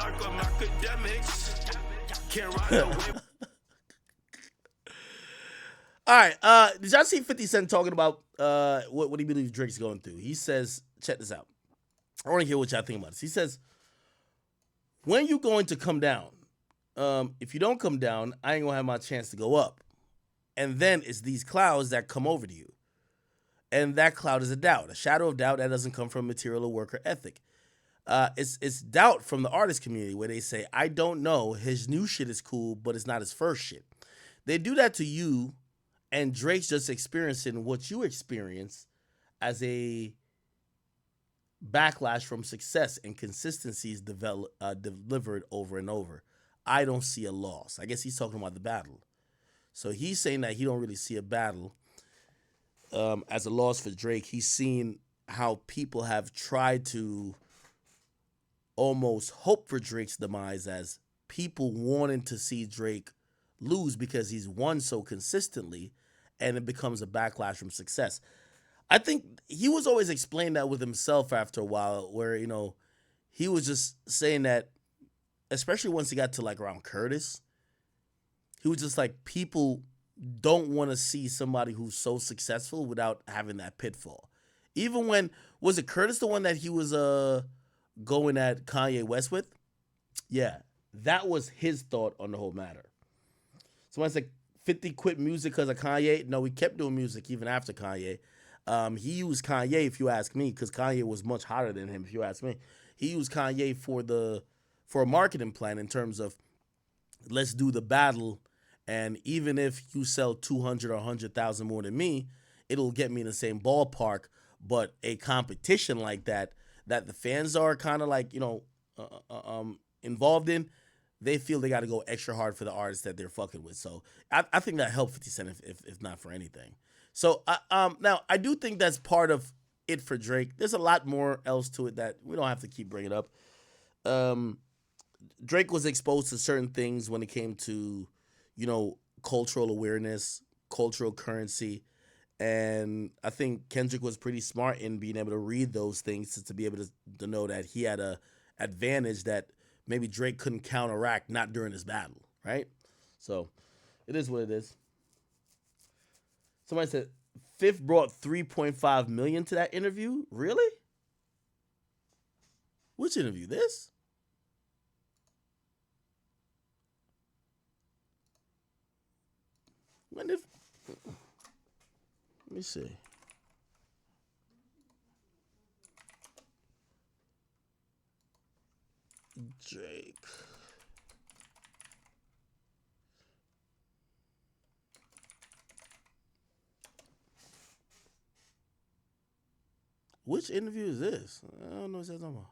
mark on Akademiks. Can't ride away. All right. Did y'all see 50 Cent talking about what he believes Drake's going through? He says, check this out. I want to hear what y'all think about this. He says, when you going to come down? If you don't come down, I ain't gonna have my chance to go up. And then it's these clouds that come over to you. And that cloud is a doubt, a shadow of doubt that doesn't come from material or work or ethic. It's doubt from the artist community where they say, I don't know, his new shit is cool, but it's not his first shit. They do that to you, and Drake's just experiencing what you experience as a backlash from success and consistencies delivered over and over. I don't see a loss. I guess he's talking about the battle. So he's saying that he don't really see a battle as a loss for Drake. He's seen how people have tried to almost hope for Drake's demise as people wanting to see Drake lose because he's won so consistently, and it becomes a backlash from success. I think he was always explaining that with himself after a while, where, he was just saying that, especially once he got to like around Curtis, he was just like, people don't want to see somebody who's so successful without having that pitfall. Even when, was it Curtis the one that he was going at Kanye West with? Yeah, that was his thought on the whole matter. So when it's like 50 quit music because of Kanye, no, he kept doing music even after Kanye. He used Kanye, if you ask me, because Kanye was much hotter than him, if you ask me. He used Kanye for a marketing plan in terms of, let's do the battle, and even if you sell 200 or 100,000 more than me, it'll get me in the same ballpark. But a competition like that the fans are kind of like, involved in, they feel they got to go extra hard for the artists that they're fucking with. So I think that helped 50 Cent, if not for anything. So now I do think that's part of it for Drake. There's a lot more else to it that we don't have to keep bringing up. Drake was exposed to certain things when it came to, cultural awareness, cultural currency. And I think Kendrick was pretty smart in being able to read those things to be able to know that he had a advantage that maybe Drake couldn't counteract, not during his battle, right? So it is what it is. Somebody said Fifth brought 3.5 million to that interview. Really? Which interview? This? When did? Let me see. Drake. Which interview is this? I don't know what that's talking about.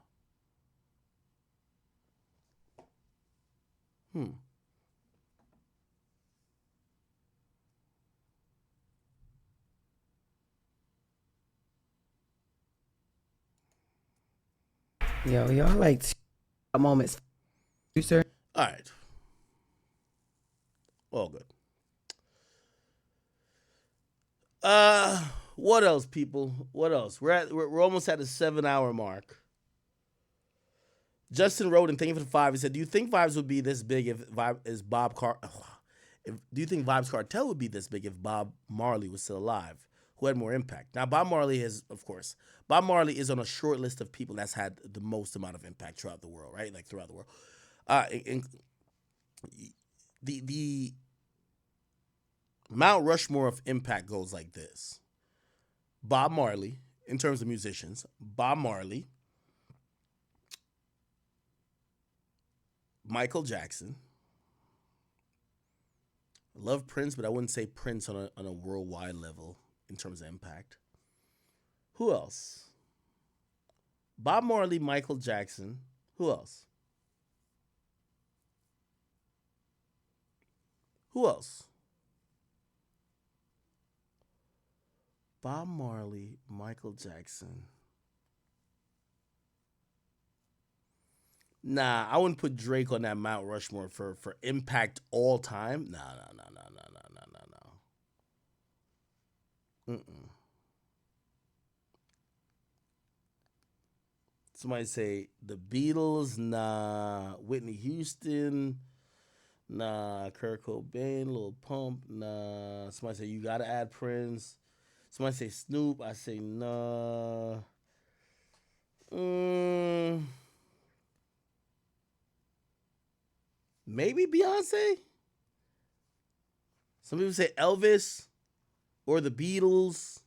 Yo, y'all like moments, sir? All right. All good. What else, people? What else? We're almost at the 7 hour mark. Justin Roden, thank you for the 5. He said, "Do you think Vybz would be this big if do you think Vybz Kartel would be this big if Bob Marley was still alive? Who had more impact?" Now, Bob Marley is on a short list of people that's had the most amount of impact throughout the world, right? Like throughout the world. The Mount Rushmore of impact goes like this: Bob Marley, in terms of musicians, Bob Marley, Michael Jackson. I love Prince, but I wouldn't say Prince on a worldwide level in terms of impact. Who else? Bob Marley, Michael Jackson. Who else? Who else? Bob Marley, Michael Jackson. Nah, I wouldn't put Drake on that Mount Rushmore for impact all time. No. Mm-mm. Somebody say the Beatles, nah. Whitney Houston, nah. Kurt Cobain, Lil Pump, nah. Somebody say you gotta add Prince. Somebody say Snoop. I say nah. Maybe Beyonce. Some people say Elvis or the Beatles.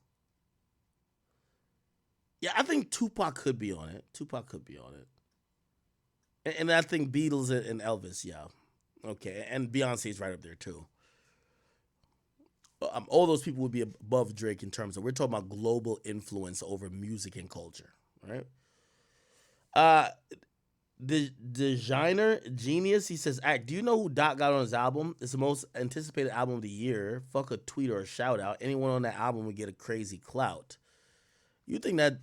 Yeah, I think Tupac could be on it. And I think Beatles and Elvis, yeah. Okay, and Beyonce's right up there too. All those people would be above Drake in terms of we're talking about global influence over music and culture, right? Uh, the designer genius, he says, "Act. Do you know who Doc got on his album? It's the most anticipated album of the year. Fuck a tweet or a shout out. Anyone on that album would get a crazy clout. You think that?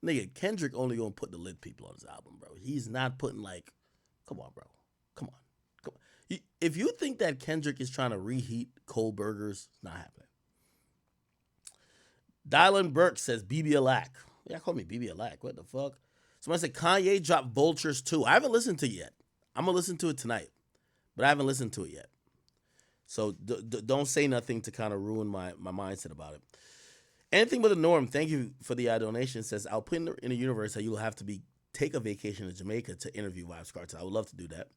Nigga, Kendrick only gonna put the lit people on his album, bro. He's not putting like, come on, bro, come on. If you think that Kendrick is trying to reheat cold burgers, it's not happening." Dylan Burke says BB Alack. Yeah, call me BB Alack. What the fuck? Somebody said Kanye dropped Vultures too. I haven't listened to it yet. I'm gonna listen to it tonight, but I haven't listened to it yet. So don't say nothing to kind of ruin my mindset about it. Anything but the norm. Thank you for the donation. It says I'll put in the universe that you'll have to take a vacation to Jamaica to interview Vybz Kartel. I would love to do that.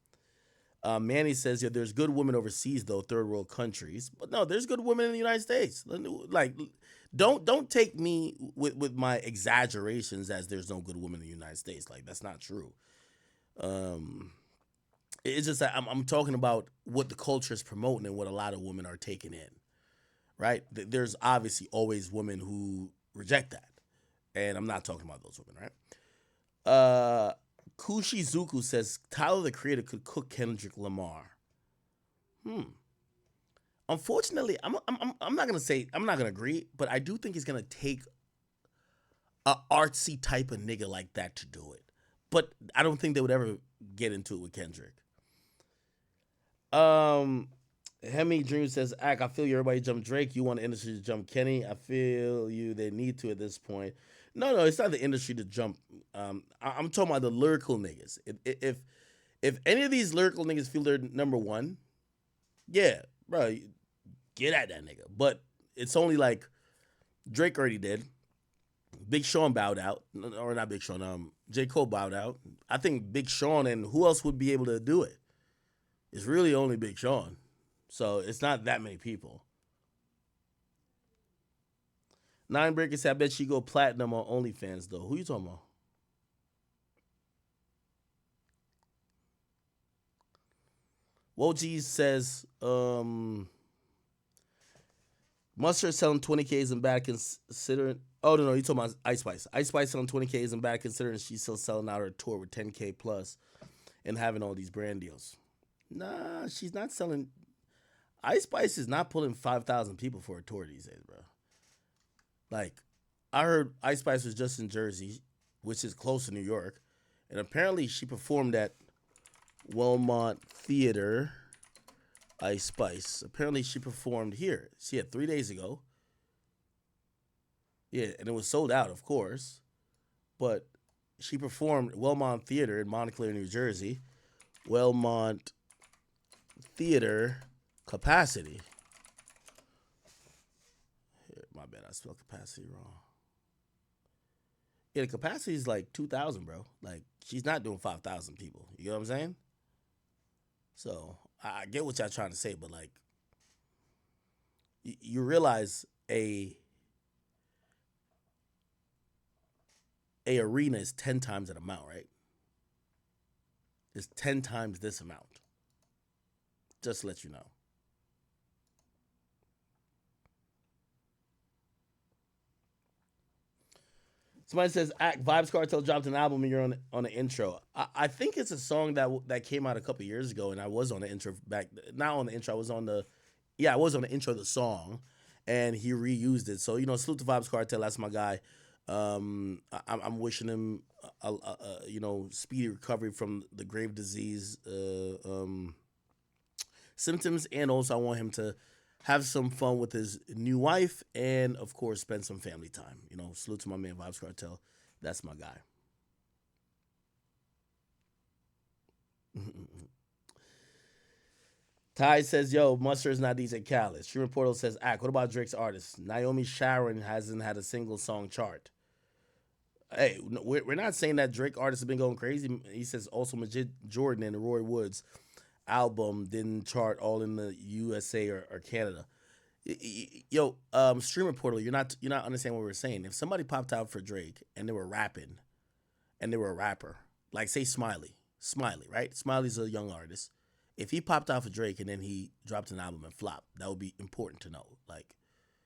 Manny says, yeah, there's good women overseas though, third world countries. But no, there's good women in the United States. Like, don't take me with my exaggerations as there's no good women in the United States. Like, that's not true. It's just that I'm talking about what the culture is promoting and what a lot of women are taking in. Right? There's obviously always women who reject that. And I'm not talking about those women, right? Kushizuku says Tyler the Creator could cook Kendrick Lamar. Unfortunately, I'm not gonna agree, but I do think he's gonna take a artsy type of nigga like that to do it. But I don't think they would ever get into it with Kendrick. Hemi Dream says, I feel you. Everybody jump Drake. You want the industry to jump Kenny. I feel you. They need to at this point. No, it's not the industry to jump. I'm talking about the lyrical niggas. If any of these lyrical niggas feel they're number one, yeah, bro, get at that nigga. But it's only like Drake already did. Big Sean bowed out, or not Big Sean. J. Cole bowed out. I think Big Sean and who else would be able to do it? It's really only Big Sean. So it's not that many people. Nine Breaker said, I bet she go platinum on OnlyFans though. Who you talking about? Woji says, Mustard selling 20K isn't bad considering. Oh, no, you talking about Ice Spice. Ice Spice selling 20K isn't bad considering she's still selling out her tour with 10K plus and having all these brand deals. Nah, she's not selling. Ice Spice is not pulling 5,000 people for a tour these days, bro. Like, I heard Ice Spice was just in Jersey, which is close to New York, and apparently she performed at Wellmont Theater. Ice Spice. Apparently she performed here. She had 3 days ago. Yeah, and it was sold out, of course. But she performed at Wellmont Theater in Montclair, New Jersey. Wellmont Theater capacity. Here, my bad, I spelled capacity wrong. Yeah, the capacity is like 2,000, bro. Like, she's not doing 5,000 people. You know what I'm saying? So, I get what y'all trying to say, but like, you realize a arena is 10 times that amount, right? It's 10 times this amount. Just to let you know. Somebody says, Vybz Kartel dropped an album and you're on the intro. I think it's a song that came out a couple years ago, and I was on the intro not on the intro, I was on the intro of the song, and he reused it. So, salute to Vybz Kartel, that's my guy. I'm wishing him, speedy recovery from the grave disease symptoms, and also I want him to have some fun with his new wife, and of course, spend some family time. Salute to my man Vybz Kartel. That's my guy. Ty says, "Yo, Mustard is not DJ Khaled." Streamer Portal says, "Ack, what about Drake's artists? Naomi Sharon hasn't had a single song chart." Hey, we're not saying that Drake artists have been going crazy. He says also Majid Jordan and Roy Woods album didn't chart all in the USA or Canada. Yo, streamer portal, you're not understanding what we're saying. If somebody popped out for Drake and they were rapping and they were a rapper, like say Smiley, right? Smiley's a young artist. If he popped out for Drake and then he dropped an album and flopped, that would be important to know. Like,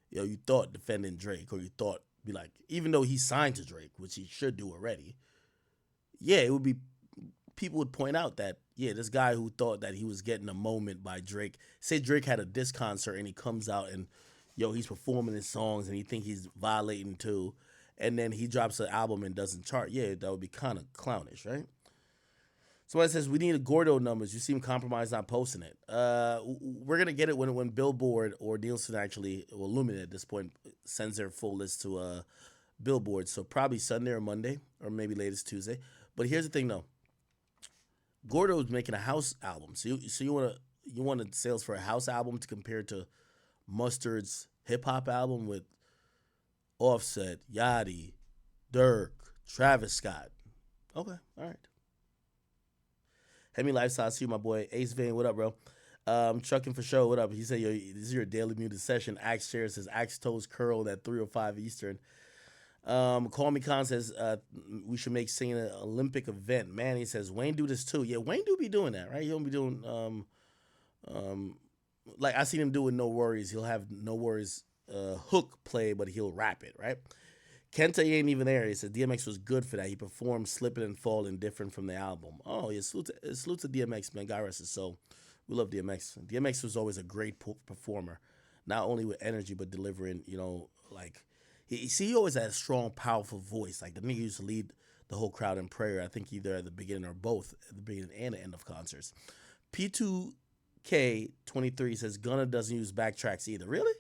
you thought defending Drake, or you thought be like, even though he signed to Drake, which he should do already, yeah, it would be people would point out that, yeah, this guy who thought that he was getting a moment by Drake, say Drake had a diss concert and he comes out and, he's performing his songs and he think he's violating too, and then he drops an album and doesn't chart, yeah, that would be kind of clownish, right? Somebody says, we need a Gordo numbers. You seem compromised not posting it. We're going to get it when Billboard or Nielsen actually, well, Lumen at this point, sends their full list to Billboard. So probably Sunday or Monday, or maybe latest Tuesday. But here's the thing, though. Gordo is making a house album. So you want sales for a house album to compare to Mustard's hip-hop album with Offset, Yachty, Dirk, Travis Scott. Okay, all right. Hemi Lifestyle, see you, my boy. Ace Vane, what up, bro? Trucking for show, what up? He said, yo, this is your daily muted session. Axe Share says, Axe Toes curled at 3:05 Eastern. Call Me Con says, we should make singing an Olympic event. Manny says, Wayne do this too. Yeah, Wayne do be doing that, right? He'll be doing, like I seen him do with No Worries. He'll have No Worries hook play, but he'll rap it, right? Kenta ain't even there. He said DMX was good for that. He performed Slipping and Falling different from the album. Oh, yeah, salute to DMX, man. God rest his soul. We love DMX. DMX was always a great performer, not only with energy, but delivering, like, he always had a strong, powerful voice. Like, the nigga used to lead the whole crowd in prayer, I think either at the beginning or both, at the beginning and the end of concerts. P2K23 says Gunna doesn't use backtracks either. Really?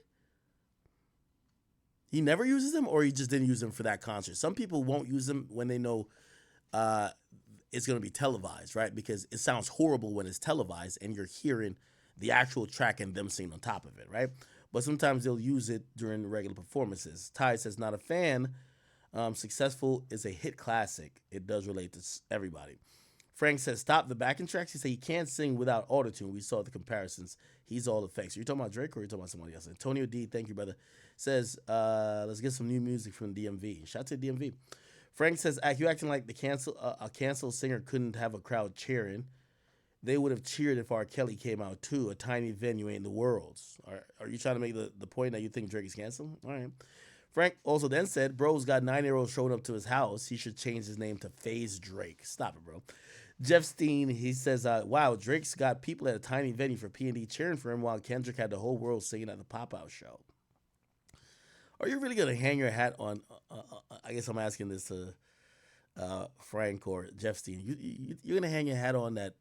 He never uses them, or he just didn't use them for that concert? Some people won't use them when they know it's going to be televised, right? Because it sounds horrible when it's televised and you're hearing the actual track and them singing on top of it, right? But sometimes they'll use it during regular performances. Ty says, not a fan. Successful is a hit classic. It does relate to everybody. Frank says, stop the backing tracks. He said he can't sing without autotune. We saw the comparisons. He's all effects. Are you talking about Drake or are you talking about somebody else? Antonio D, thank you, brother. Says, let's get some new music from the DMV. Shout out to the DMV. Frank says, you acting like a canceled singer couldn't have a crowd cheering. They would have cheered if R. Kelly came out too. A tiny venue ain't the world. Are you trying to make the point that you think Drake is canceled? All right. Frank also then said, bro's got 9-year-olds showing up to his house. He should change his name to FaZe Drake. Stop it, bro. Jeff Steen, he says, wow, Drake's got people at a tiny venue for P&D cheering for him while Kendrick had the whole world singing at the pop-out show. Are you really going to hang your hat on, I guess I'm asking this to Frank or Jeff Steen, you're going to hang your hat on that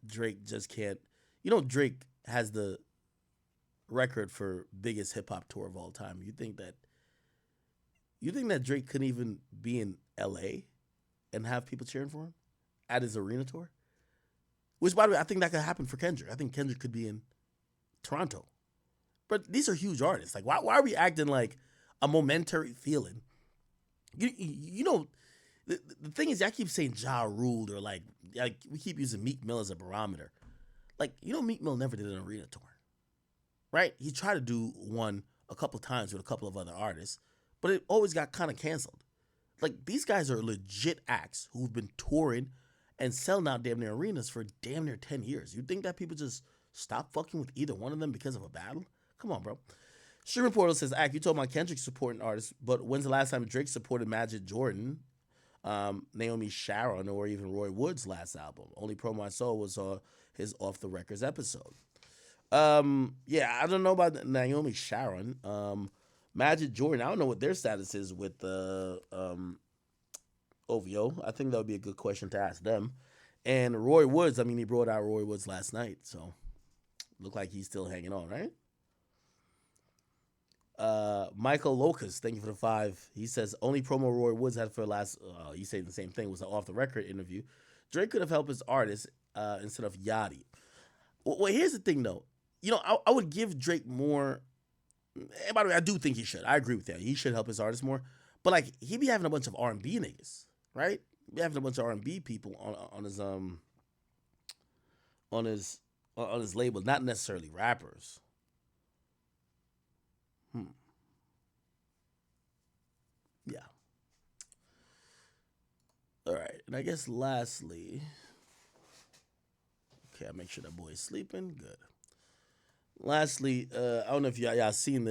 Drake just can't, Drake has the record for biggest hip-hop tour of all time. You think that Drake couldn't even be in LA and have people cheering for him at his arena tour? Which, by the way, I think that could happen for Kendrick. I think Kendrick could be in Toronto. But these are huge artists. Like, why are we acting like a momentary feeling? The thing is, I keep saying Ja ruled, or like we keep using Meek Mill as a barometer. Like, Meek Mill never did an arena tour, right? He tried to do one a couple of times with a couple of other artists, but it always got kind of canceled. Like, these guys are legit acts who've been touring and selling out damn near arenas for damn near 10 years. You think that people just stop fucking with either one of them because of a battle? Come on, bro. Stream Portal says, you told about Kendrick supporting artists, but when's the last time Drake supported Magic Jordan, Naomi Sharon, or even Roy Wood's last album? Only promo I saw was his Off the Records episode. Yeah, I don't know about Naomi Sharon. Magic Jordan, I don't know what their status is with OVO. I think that would be a good question to ask them. And Roy Woods, he brought out Roy Woods last night, so look like he's still hanging on, right? Michael Locust, thank you for the 5. He says only promo Roy Woods had for the last. He's saying the same thing. Was an off the record interview. Drake could have helped his artist instead of Yachty. Well, here's the thing though. I would give Drake more. And by the way, I do think he should. I agree with that. He should help his artists more. But like he be having a bunch of R&B niggas, right? He be having a bunch of R&B people on his label, not necessarily rappers. Yeah. All right. And I guess lastly, okay, I make sure that boy is sleeping. Good. Lastly, I don't know if y'all seen this.